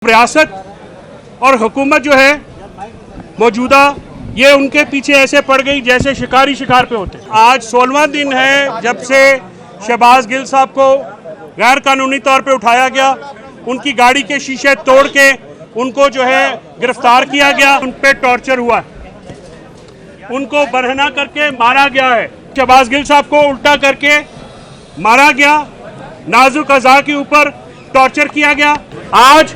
रियासत और हुकूमत जो है मौजूदा, ये उनके पीछे ऐसे पड़ गई जैसे शिकारी शिकार पे होते। आज 16वां दिन है जब से शहबाज गिल साहब को गैर कानूनी तौर पे उठाया गया, उनकी गाड़ी के शीशे तोड़ के उनको जो है गिरफ्तार किया गया, उन पे टॉर्चर हुआ, उनको बरहना करके मारा गया है। शहबाज गिल साहब को उल्टा करके मारा गया, नाजुक अज़ा के ऊपर टॉर्चर किया गया। आज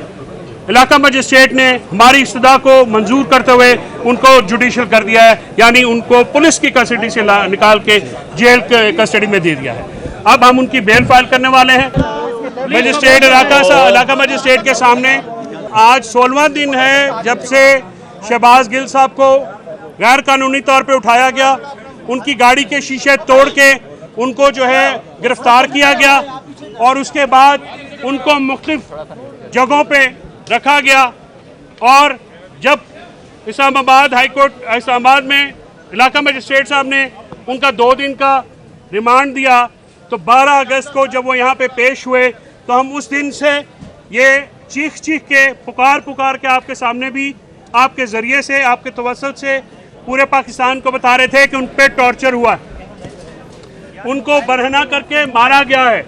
इलाका मजिस्ट्रेट ने हमारी इस्तदा को मंजूर करते हुए उनको जुडिशल कर दिया है, यानी उनको पुलिस की कस्टडी से निकाल के जेल कस्टडी में दे दिया है। अब हम उनकी बेल फाइल करने वाले हैं मजिस्ट्रेट इलाका मजिस्ट्रेट के सामने। आज 16वां दिन है जब से शहबाज गिल साहब को गैर कानूनी तौर पे उठाया गया, उनकी गाड़ी के शीशे तोड़ के उनको जो है गिरफ्तार किया गया और उसके बाद उनको मुख्तलिफ जगहों पे रखा गया। और जब इस्लामाबाद में इलाका मजिस्ट्रेट साहब ने उनका 2 दिन का रिमांड दिया, तो 12 अगस्त को जब वो यहाँ पे पेश हुए तो हम उस दिन से ये चीख के पुकार के आपके सामने भी आपके ज़रिए से, आपके तवस्सुत से पूरे पाकिस्तान को बता रहे थे कि उन पे टॉर्चर हुआ है, उनको बरहना करके मारा गया है।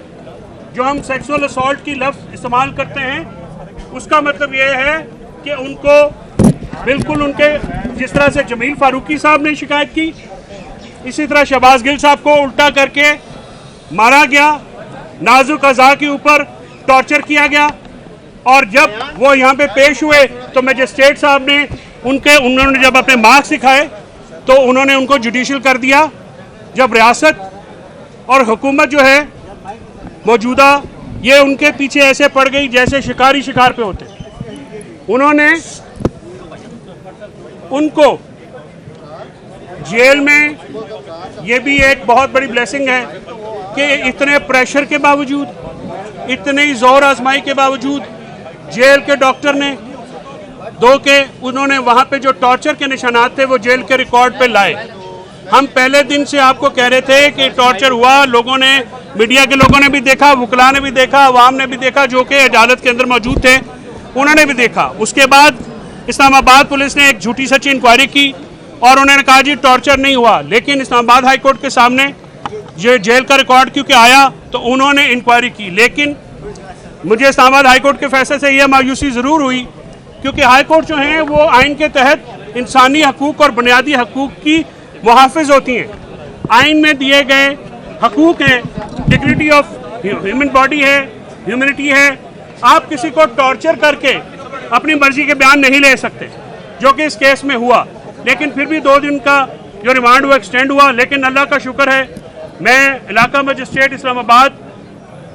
जो हम सेक्सुअल असॉल्ट की लफ्ज़ इस्तेमाल करते हैं उसका मतलब ये है कि उनको बिल्कुल उनके जिस तरह से जमील फारूकी साहब ने शिकायत की, इसी तरह शहबाज गिल साहब को उल्टा करके मारा गया, नाजुक अज़ा के ऊपर टॉर्चर किया गया। और जब वो यहाँ पे पेश हुए तो मजिस्ट्रेट साहब ने उन्होंने जब अपने मार्क्स दिखाए तो उन्होंने उनको जुडिशल कर दिया। जब रियासत और हुकूमत जो है मौजूदा, ये उनके पीछे ऐसे पड़ गई जैसे शिकारी शिकार पे होते। उन्होंने उनको जेल में, ये भी एक बहुत बड़ी ब्लेसिंग है कि इतने प्रेशर के बावजूद, इतनी जोर आजमाई के बावजूद जेल के डॉक्टर ने उन्होंने वहाँ पे जो टॉर्चर के निशानात थे वो जेल के रिकॉर्ड पे लाए। हम पहले दिन से आपको कह रहे थे कि टॉर्चर हुआ, लोगों ने, मीडिया के लोगों ने भी देखा, वकला ने भी देखा, अवाम ने भी देखा, जो कि अदालत के अंदर मौजूद थे उन्होंने भी देखा। उसके बाद इस्लामाबाद पुलिस ने एक झूठी सच्ची इंक्वायरी की और उन्होंने कहा जी टॉर्चर नहीं हुआ, लेकिन इस्लामाबाद हाई कोर्ट के सामने ये जेल का रिकॉर्ड क्योंकि आया तो उन्होंने इंक्वायरी की। लेकिन मुझे इस्लामाबाद हाई कोर्ट के फैसले से यह मायूसी ज़रूर हुई, क्योंकि हाई कोर्ट जो हैं वो आइन के तहत इंसानी हकूक़ और बुनियादी हकूक़ की मुहाफ़िज़ होती हैं। आइन में दिए गए हकूक़ हैं, डिग्निटी ऑफ ह्यूमन बॉडी है, ह्यूमनिटी है। आप किसी को टॉर्चर करके अपनी मर्जी के बयान नहीं ले सकते, जो कि इस केस में हुआ। लेकिन फिर भी 2 दिन का जो रिमांड वो एक्सटेंड हुआ। लेकिन अल्लाह का शुक्र है, मैं इलाका मजिस्ट्रेट इस्लामाबाद,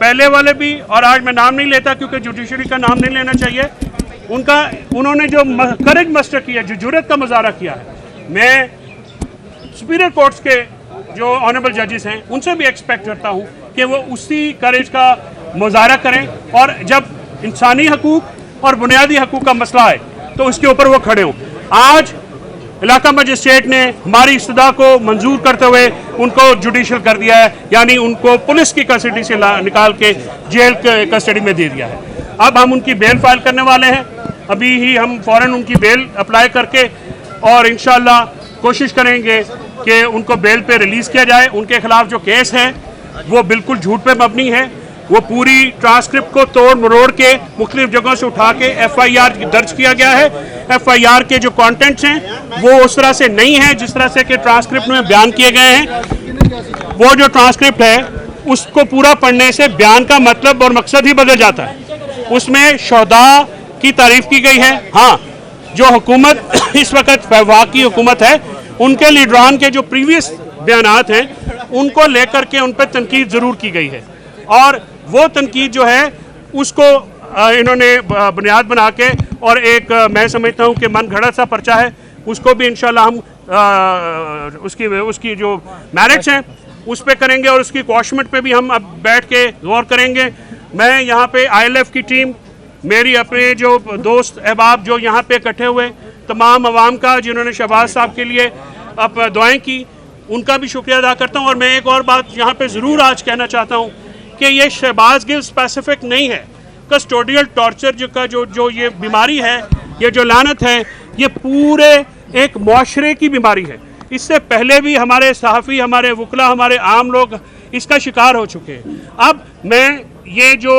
पहले वाले भी, और आज मैं नाम नहीं लेता क्योंकि जुडिशरी का नाम नहीं लेना चाहिए, उन्होंने जो करेज मस्टर किया, जो जुर्रत का मुजाहरा किया है, मैं सुपीरियर कोर्ट्स के जो ऑनरेबल जजेस हैं उनसे भी एक्सपेक्ट करता हूं कि वो उसी करेज का मुजाहरा करें और जब इंसानी हकूक़ और बुनियादी हकूक़ का मसला है तो उसके ऊपर वो खड़े हों। आज इलाका मजिस्ट्रेट ने हमारी इस्तदा को मंजूर करते हुए उनको जुडिशल कर दिया है, यानी उनको पुलिस की कस्टडी से निकाल के जेल कस्टडी में दे दिया है। अब हम उनकी बेल फाइल करने वाले हैं, अभी ही हम फ़ौरन उनकी बेल अप्लाई करके और इंशाअल्लाह कोशिश करेंगे कि उनको बेल पे रिलीज़ किया जाए। उनके खिलाफ जो केस है वो बिल्कुल झूठ पे मबनी है। वो पूरी ट्रांसक्रिप्ट को तोड़ मरोड़ के मुख्तलिफ जगहों से उठा के FIR दर्ज किया गया है। FIR के जो कंटेंट्स हैं वो उस तरह से नहीं है जिस तरह से कि ट्रांसक्रिप्ट में बयान किए गए हैं। वो जो ट्रांसक्रिप्ट है उसको पूरा पढ़ने से बयान का मतलब और मकसद ही बदल जाता है। उसमें शोहदा की तारीफ की गई है। हाँ, जो हुकूमत इस वक्त वफाक की हुकूमत है, उनके लीडरान के जो प्रीवियस बयानात हैं उनको लेकर के उन पर तनकीद ज़रूर की गई है और वो तनकीद जो है उसको इन्होंने बुनियाद बना के और एक मैं समझता हूँ कि मन घड़त सा पर्चा है, उसको भी इंशाल्लाह हम उसकी जो मेरिट्स हैं उस पर करेंगे और उसकी क्वाशमेंट पे भी हम अब बैठ के गौर करेंगे। मैं यहाँ पे ILF की टीम, मेरी अपने जो दोस्त अहबाब जो यहाँ पे इकट्ठे हुए, तमाम अवाम का जिन्होंने शहबाज साहब के लिए अब दुआएं की, उनका भी शुक्रिया अदा करता हूँ। और मैं एक और बात यहाँ पे ज़रूर आज कहना चाहता हूँ कि ये शहबाज गिल स्पेसिफिक नहीं है, कस्टोडियल टॉर्चर जो ये बीमारी है, ये जो लानत है, ये पूरे एक मुआशरे की बीमारी है। इससे पहले भी हमारे सहाफ़ी, हमारे वकला, हमारे आम लोग इसका शिकार हो चुके हैं। अब मैं ये जो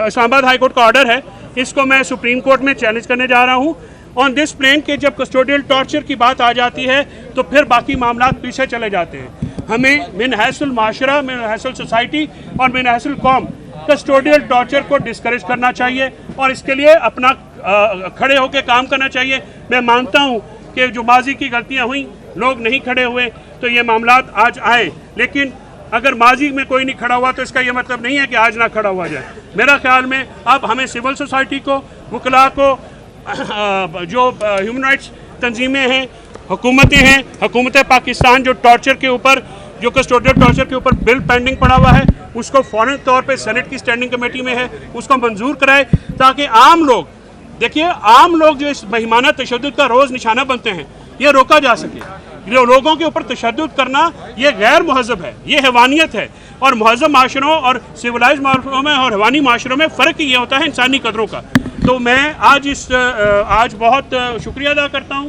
इस्लामाबाद हाई कोर्ट का ऑर्डर है, इसको मैं सुप्रीम कोर्ट में चैलेंज करने जा रहा हूँ ऑन दिस प्लेन के जब कस्टोडियल टॉर्चर की बात आ जाती है तो फिर बाकी मामला पीछे चले जाते हैं। हमें मिन हैसुल माशरा, मिन हैसुल सोसाइटी और मिन हैसुल कौम कस्टोडियल टॉर्चर को डिस्करेज करना चाहिए और इसके लिए अपना खड़े होकर काम करना चाहिए। मैं मानता हूँ कि जो माजी की गलतियाँ हुई, लोग नहीं खड़े हुए तो ये मामलात आज आए, लेकिन अगर माजी में कोई नहीं खड़ा हुआ तो इसका ये मतलब नहीं है कि आज ना खड़ा हुआ जाए। मेरा ख्याल में अब हमें सिविल सोसाइटी को, वकला को, जो ह्यूमन राइट्स तंजीमें हैं, हुकूमतें हैं, हुकूमत पाकिस्तान जो टॉर्चर के ऊपर, जो कस्टोडियल टॉर्चर के ऊपर बिल पेंडिंग पड़ा हुआ है, उसको फ़ौरन तौर पे सेनेट की स्टैंडिंग कमेटी में है, उसको मंजूर कराए ताकि आम लोग, देखिए आम लोग जो इस महिमाना तशद्दुद का रोज़ निशाना बनते हैं, ये रोका जा सके। जो लोगों के ऊपर तशद्दुद करना ये गैर महज़ब है, ये हैवानियत है। और महज़ब माशरों और सिविलाइज माशरों में और हैवानी माशरों में फ़र्क ये होता है इंसानी कदरों का। तो मैं आज बहुत शुक्रिया अदा करता हूँ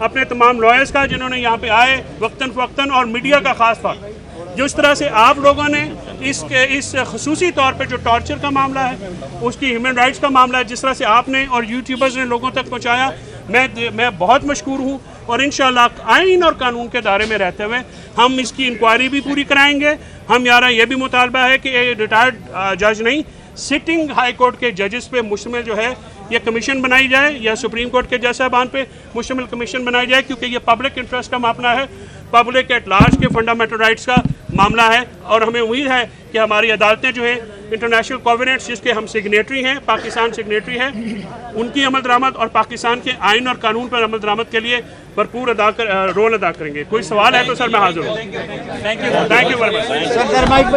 अपने तमाम लॉयर्स का जिन्होंने यहाँ पे आए वक्तन फ़वक्तन, और मीडिया का ख़ास तौर जिस तरह से आप लोगों ने इस खसूसी तौर पे जो टॉर्चर का मामला है, उसकी ह्यूमन राइट्स का मामला है, जिस तरह से आपने और यूट्यूबर्स ने लोगों तक पहुँचाया, मैं बहुत मशकूर हूँ। और इंशाअल्लाह आइन और कानून के दायरे में रहते हुए हम इसकी इंक्वायरी भी पूरी कराएंगे। हमारा ये भी मुतालबा है कि रिटायर्ड जज नहीं, सिटिंग हाई कोर्ट के जजेस पे मुश्तमिल जो है ये कमीशन बनाई जाए, या सुप्रीम कोर्ट के जज साहबान पे मुश्तमिल कमीशन बनाई जाए, क्योंकि ये पब्लिक इंटरेस्ट का मामला है, पब्लिक एट लार्ज के फंडामेंटल राइट्स का मामला है। और हमें उम्मीद है कि हमारी अदालतें जो है इंटरनेशनल कोवेनेंट्स जिसके हम सिग्नेटरी हैं, पाकिस्तान सिग्नेटरी है, उनकी अमल दरामद और पाकिस्तान के आइन और कानून पर अमल दरामद के लिए भरपूर रोल अदा करेंगे। कोई सवाल है तो सर मैं हाजिर हूँ। Thank you very much.